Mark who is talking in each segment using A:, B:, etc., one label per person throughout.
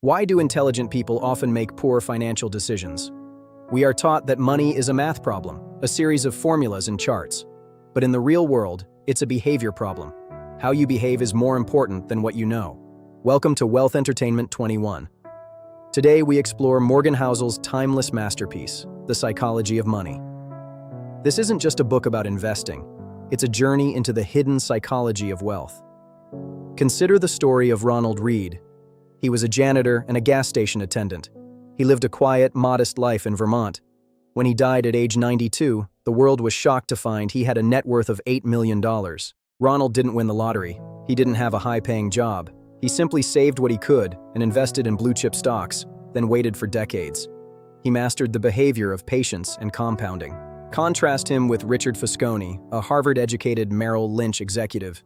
A: Why do intelligent people often make poor financial decisions? We are taught that money is a math problem, a series of formulas and charts. But in the real world, it's a behavior problem. How you behave is more important than what you know. Welcome to Wealth Entertainment 21. Today we explore Morgan Housel's timeless masterpiece, The Psychology of Money. This isn't just a book about investing, it's a journey into the hidden psychology of wealth. Consider the story of Ronald Read. He was a janitor and a gas station attendant. He lived a quiet, modest life in Vermont. When he died at age 92, the world was shocked to find he had a net worth of $8 million. Ronald didn't win the lottery. He didn't have a high-paying job. He simply saved what he could and invested in blue-chip stocks, then waited for decades. He mastered the behavior of patience and compounding. Contrast him with Richard Fosconi, a Harvard-educated Merrill Lynch executive.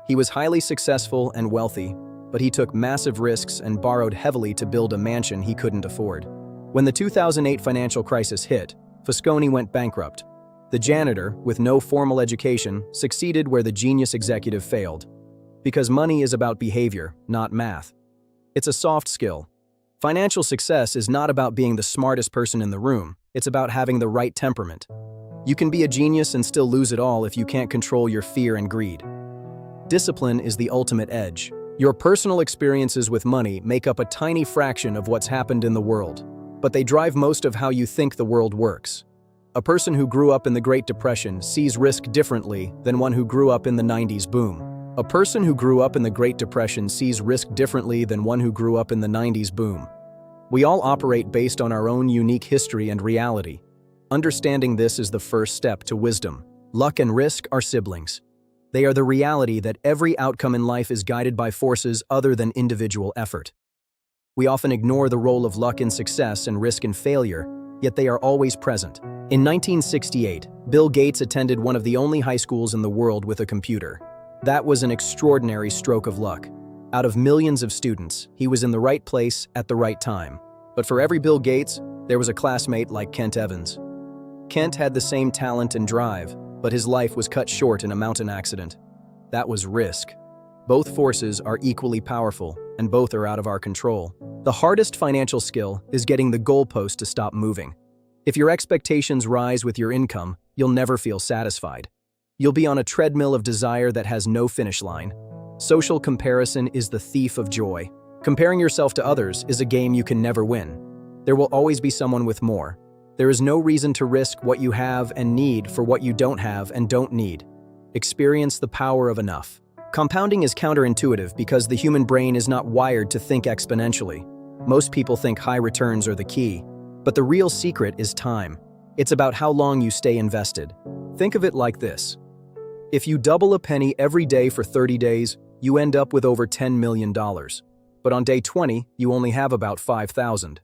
A: He was highly successful and wealthy, but he took massive risks and borrowed heavily to build a mansion he couldn't afford. When the 2008 financial crisis hit, Fosconi went bankrupt. The janitor, with no formal education, succeeded where the genius executive failed. Because money is about behavior, not math. It's a soft skill. Financial success is not about being the smartest person in the room, it's about having the right temperament. You can be a genius and still lose it all if you can't control your fear and greed. Discipline is the ultimate edge. Your personal experiences with money make up a tiny fraction of what's happened in the world, but they drive most of how you think the world works. A person who grew up in the Great Depression sees risk differently than one who grew up in the 90s boom. A person who grew up in the Great Depression sees risk differently than one who grew up in the 90s boom. We all operate based on our own unique history and reality. Understanding this is the first step to wisdom. Luck and risk are siblings. They are the reality that every outcome in life is guided by forces other than individual effort. We often ignore the role of luck in success and risk in failure, yet they are always present. In 1968, Bill Gates attended one of the only high schools in the world with a computer. That was an extraordinary stroke of luck. Out of millions of students, he was in the right place at the right time. But for every Bill Gates, there was a classmate like Kent Evans. Kent had the same talent and drive, but his life was cut short in a mountain accident. That was risk. Both forces are equally powerful, and both are out of our control. The hardest financial skill is getting the goalpost to stop moving. If your expectations rise with your income, you'll never feel satisfied. You'll be on a treadmill of desire that has no finish line. Social comparison is the thief of joy. Comparing yourself to others is a game you can never win. There will always be someone with more. There is no reason to risk what you have and need for what you don't have and don't need. Experience the power of enough. Compounding is counterintuitive because the human brain is not wired to think exponentially. Most people think high returns are the key, but the real secret is time. It's about how long you stay invested. Think of it like this. If you double a penny every day for 30 days, you end up with over $10 million. But on day 20, you only have about 5,000.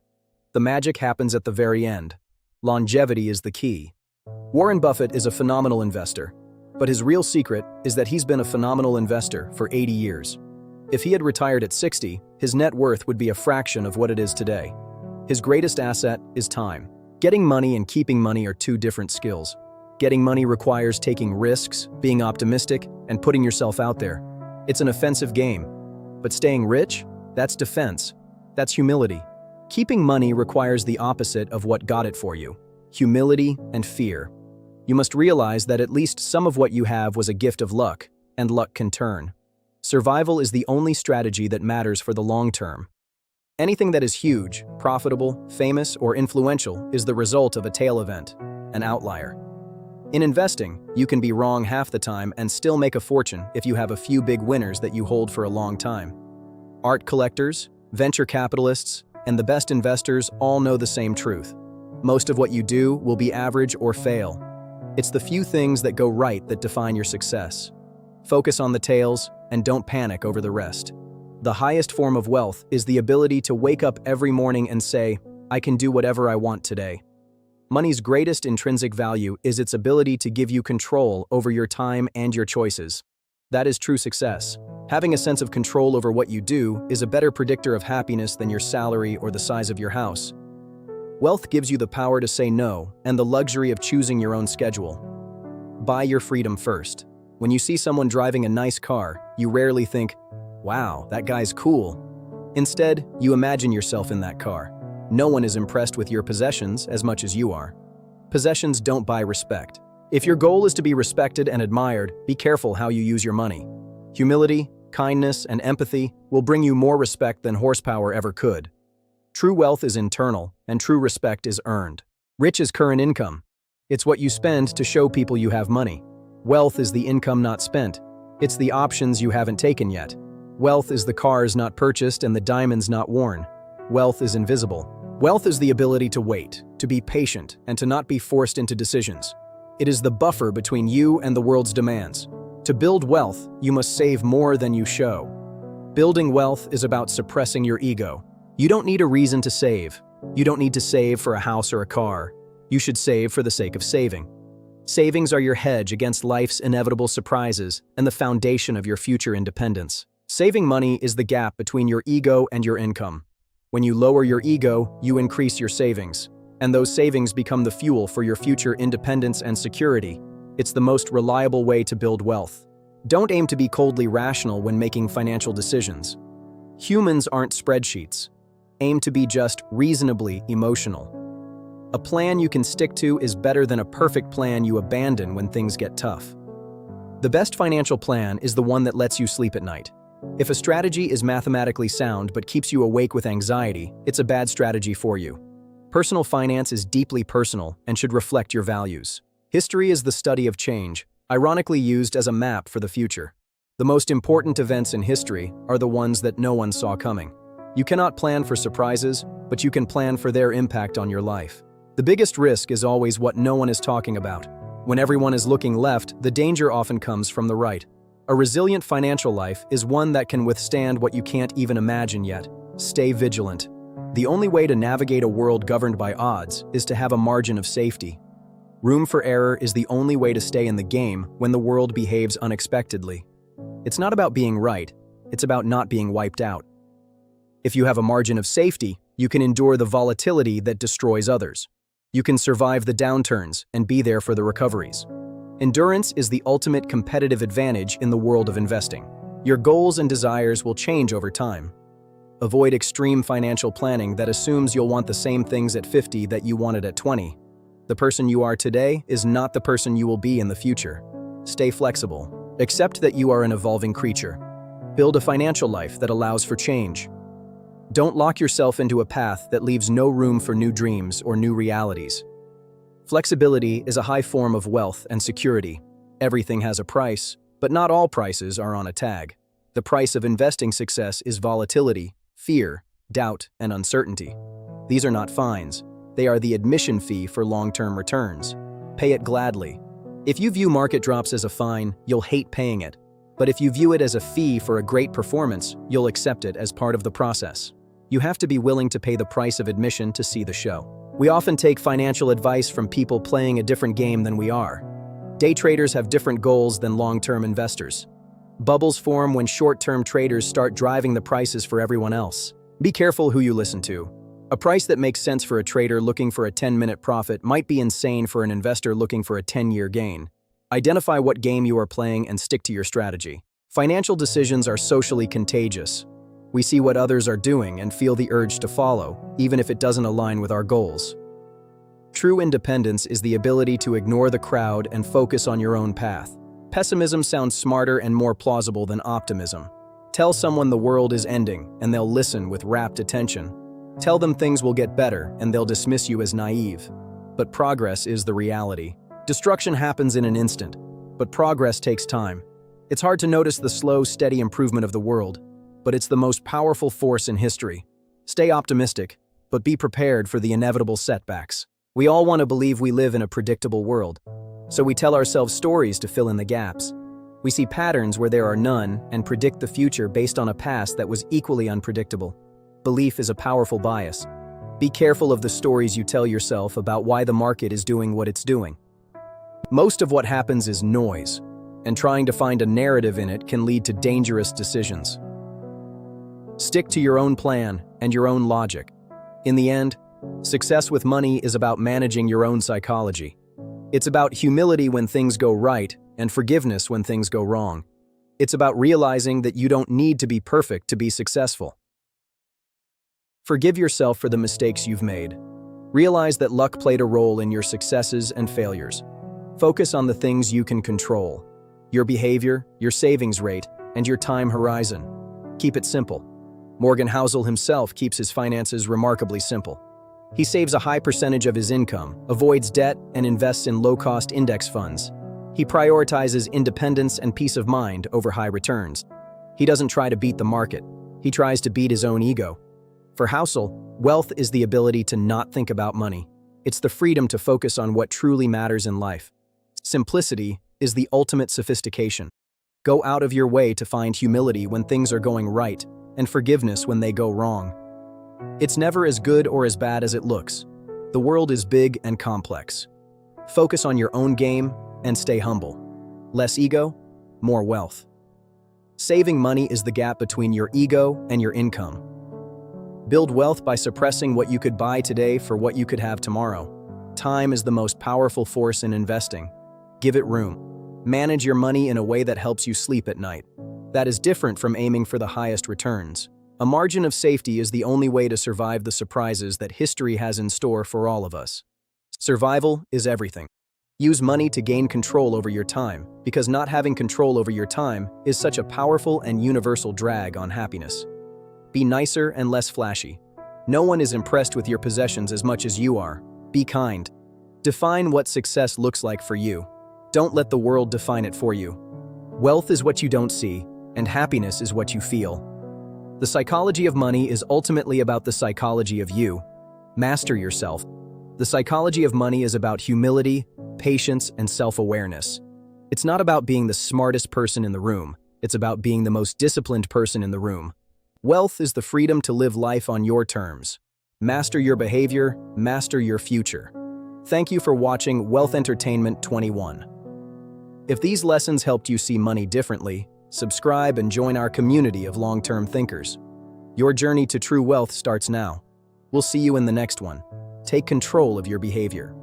A: The magic happens at the very end. Longevity is the key. Warren Buffett is a phenomenal investor, but his real secret is that he's been a phenomenal investor for 80 years. If he had retired at 60, his net worth would be a fraction of what it is today. His greatest asset is time. Getting money and keeping money are two different skills. Getting money requires taking risks, being optimistic, and putting yourself out there. It's an offensive game. But staying rich? That's defense. That's humility. Keeping money requires the opposite of what got it for you: humility and fear. You must realize that at least some of what you have was a gift of luck, and luck can turn. Survival is the only strategy that matters for the long term. Anything that is huge, profitable, famous, or influential is the result of a tail event, an outlier. In investing, you can be wrong half the time and still make a fortune if you have a few big winners that you hold for a long time. Art collectors, venture capitalists, and the best investors all know the same truth. Most of what you do will be average or fail. It's the few things that go right that define your success. Focus on the tails and don't panic over the rest. The highest form of wealth is the ability to wake up every morning and say, I can do whatever I want today. Money's greatest intrinsic value is its ability to give you control over your time and your choices. That is true success. Having a sense of control over what you do is a better predictor of happiness than your salary or the size of your house. Wealth gives you the power to say no and the luxury of choosing your own schedule. Buy your freedom first. When you see someone driving a nice car, you rarely think, wow, that guy's cool. Instead, you imagine yourself in that car. No one is impressed with your possessions as much as you are. Possessions don't buy respect. If your goal is to be respected and admired, be careful how you use your money. Humility, kindness, and empathy will bring you more respect than horsepower ever could. True wealth is internal, and true respect is earned. Rich is current income. It's what you spend to show people you have money. Wealth is the income not spent. It's the options you haven't taken yet. Wealth is the cars not purchased and the diamonds not worn. Wealth is invisible. Wealth is the ability to wait, to be patient, and to not be forced into decisions. It is the buffer between you and the world's demands. To build wealth, you must save more than you show. Building wealth is about suppressing your ego. You don't need a reason to save. You don't need to save for a house or a car. You should save for the sake of saving. Savings are your hedge against life's inevitable surprises and the foundation of your future independence. Saving money is the gap between your ego and your income. When you lower your ego, you increase your savings, and those savings become the fuel for your future independence and security. It's the most reliable way to build wealth. Don't aim to be coldly rational when making financial decisions. Humans aren't spreadsheets. Aim to be just reasonably emotional. A plan you can stick to is better than a perfect plan you abandon when things get tough. The best financial plan is the one that lets you sleep at night. If a strategy is mathematically sound but keeps you awake with anxiety, it's a bad strategy for you. Personal finance is deeply personal and should reflect your values. History is the study of change, ironically used as a map for the future. The most important events in history are the ones that no one saw coming. You cannot plan for surprises, but you can plan for their impact on your life. The biggest risk is always what no one is talking about. When everyone is looking left, the danger often comes from the right. A resilient financial life is one that can withstand what you can't even imagine yet. Stay vigilant. The only way to navigate a world governed by odds is to have a margin of safety. Room for error is the only way to stay in the game when the world behaves unexpectedly. It's not about being right, it's about not being wiped out. If you have a margin of safety, you can endure the volatility that destroys others. You can survive the downturns and be there for the recoveries. Endurance is the ultimate competitive advantage in the world of investing. Your goals and desires will change over time. Avoid extreme financial planning that assumes you'll want the same things at 50 that you wanted at 20. The person you are today is not the person you will be in the future. Stay flexible. Accept that you are an evolving creature. Build a financial life that allows for change. Don't lock yourself into a path that leaves no room for new dreams or new realities. Flexibility is a high form of wealth and security. Everything has a price, but not all prices are on a tag. The price of investing success is volatility, fear, doubt, and uncertainty. These are not fines. They are the admission fee for long-term returns. Pay it gladly. If you view market drops as a fine, you'll hate paying it. But if you view it as a fee for a great performance, you'll accept it as part of the process. You have to be willing to pay the price of admission to see the show. We often take financial advice from people playing a different game than we are. Day traders have different goals than long-term investors. Bubbles form when short-term traders start driving the prices for everyone else. Be careful who you listen to. A price that makes sense for a trader looking for a 10-minute profit might be insane for an investor looking for a 10-year gain. Identify what game you are playing and stick to your strategy. Financial decisions are socially contagious. We see what others are doing and feel the urge to follow, even if it doesn't align with our goals. True independence is the ability to ignore the crowd and focus on your own path. Pessimism sounds smarter and more plausible than optimism. Tell someone the world is ending, and they'll listen with rapt attention. Tell them things will get better, and they'll dismiss you as naive. But progress is the reality. Destruction happens in an instant, but progress takes time. It's hard to notice the slow, steady improvement of the world, but it's the most powerful force in history. Stay optimistic, but be prepared for the inevitable setbacks. We all want to believe we live in a predictable world, so we tell ourselves stories to fill in the gaps. We see patterns where there are none and predict the future based on a past that was equally unpredictable. Belief is a powerful bias. Be careful of the stories you tell yourself about why the market is doing what it's doing. Most of what happens is noise, and trying to find a narrative in it can lead to dangerous decisions. Stick to your own plan and your own logic. In the end, success with money is about managing your own psychology. It's about humility when things go right and forgiveness when things go wrong. It's about realizing that you don't need to be perfect to be successful. Forgive yourself for the mistakes you've made. Realize that luck played a role in your successes and failures. Focus on the things you can control: your behavior, your savings rate, and your time horizon. Keep it simple. Morgan Housel himself keeps his finances remarkably simple. He saves a high percentage of his income, avoids debt, and invests in low-cost index funds. He prioritizes independence and peace of mind over high returns. He doesn't try to beat the market. He tries to beat his own ego. For Housel, wealth is the ability to not think about money. It's the freedom to focus on what truly matters in life. Simplicity is the ultimate sophistication. Go out of your way to find humility when things are going right, and forgiveness when they go wrong. It's never as good or as bad as it looks. The world is big and complex. Focus on your own game and stay humble. Less ego, more wealth. Saving money is the gap between your ego and your income. Build wealth by suppressing what you could buy today for what you could have tomorrow. Time is the most powerful force in investing. Give it room. Manage your money in a way that helps you sleep at night. That is different from aiming for the highest returns. A margin of safety is the only way to survive the surprises that history has in store for all of us. Survival is everything. Use money to gain control over your time, because not having control over your time is such a powerful and universal drag on happiness. Be nicer and less flashy. No one is impressed with your possessions as much as you are. Be kind. Define what success looks like for you. Don't let the world define it for you. Wealth is what you don't see, and happiness is what you feel. The psychology of money is ultimately about the psychology of you. Master yourself. The psychology of money is about humility, patience, and self-awareness. It's not about being the smartest person in the room. It's about being the most disciplined person in the room. Wealth is the freedom to live life on your terms. Master your behavior, master your future. Thank you for watching Wealth Entertainment 21. If these lessons helped you see money differently, subscribe and join our community of long-term thinkers. Your journey to true wealth starts now. We'll see you in the next one. Take control of your behavior.